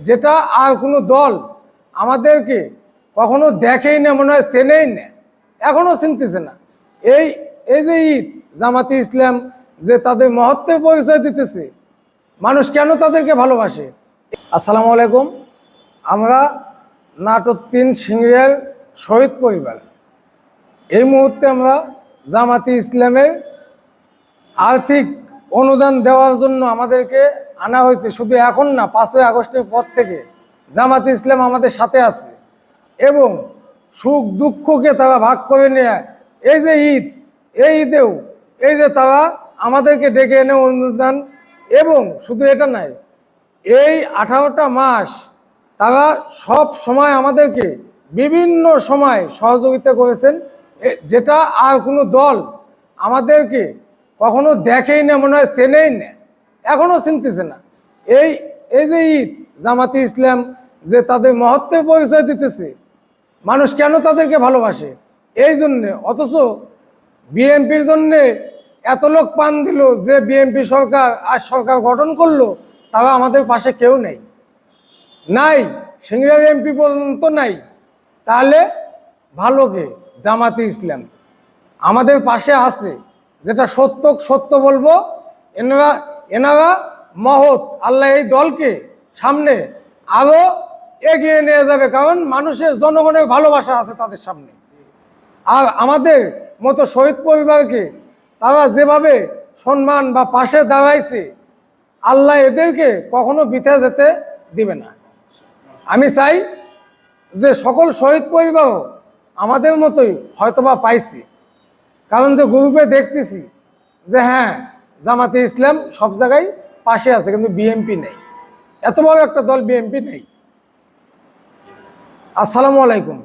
যেটা আর কোনো দল আমাদেরকে কখনো দেখেই না, মনে হয় চেনেই না, এখনো চিনতেছে না। এই এই যে ঈদ, জামাতে ইসলাম যে তাদের মহত্বের পরিচয় দিতেছে, মানুষ কেন তাদেরকে ভালোবাসে। আসসালামু আলাইকুম। আমরা নাটোর 3 সিংড়িয়ার শহীদ পরিবার। এই মুহূর্তে আমরা জামাতে ইসলামের আর্থিক অনুদান দেওয়ার জন্য আমাদেরকে আনা হয়েছে। শুধু এখন না, 5ই আগস্টের পর থেকে জামাতে ইসলাম আমাদের সাথে আছে এবং সুখ দুঃখকে তারা ভাগ করে নেয়। এই যে ঈদ, এই ঈদেও এই যে তারা আমাদেরকে ডেকে এনে অনুদান, এবং শুধু এটা নয়, এই 18টা মাস তারা সব সময় আমাদেরকে বিভিন্ন সময় সহযোগিতা করেছেন, যেটা আর কোনো দল আমাদেরকে কখনো দেখেই না, মনে হয় চেনেই না, এখনও চিনতেছে না। এই এই যে ঈদ, জামাতে ইসলাম যে তাদের মহত্বের পরিচয় দিতেছে, মানুষ কেন তাদেরকে ভালোবাসে এই জন্যে। অথচ বিএনপির জন্যে এত লোক পান দিল, যে বিএনপি সরকার আজ সরকার গঠন করলো, তারা আমাদের পাশে কেউ নেই, নাই, সিংড়িয়ার এমপি পর্যন্ত নাই। তাহলে ভালো কে? জামাতে ইসলাম আমাদের পাশে আছে, যেটা সত্য সত্য বলবো। এনারা মহৎ। আল্লাহ এই দলকে সামনে আরো এগিয়ে নিয়ে যাবে, কারণ মানুষের, জনগণের ভালোবাসা আছে তাদের সামনে। আর আমাদের মতো শহীদ পরিবারকে তারা যেভাবে সম্মান বা পাশে দাঁড়াইছে, আল্লাহ এদেরকে কখনো বৃথা যেতে দিবে না। আমি চাই যে সকল শহীদ পরিবারও আমাদের মতোই হয়তোবা পাইছি, কারণ যে গ্রুপে দেখতেছি যে হ্যাঁ, জামাতে ইসলাম সব জায়গায় পাশে আছে, কিন্তু বিএনপি নেই। এত বড় একটা দল বিএনপি নেই। আসসালামু আলাইকুম।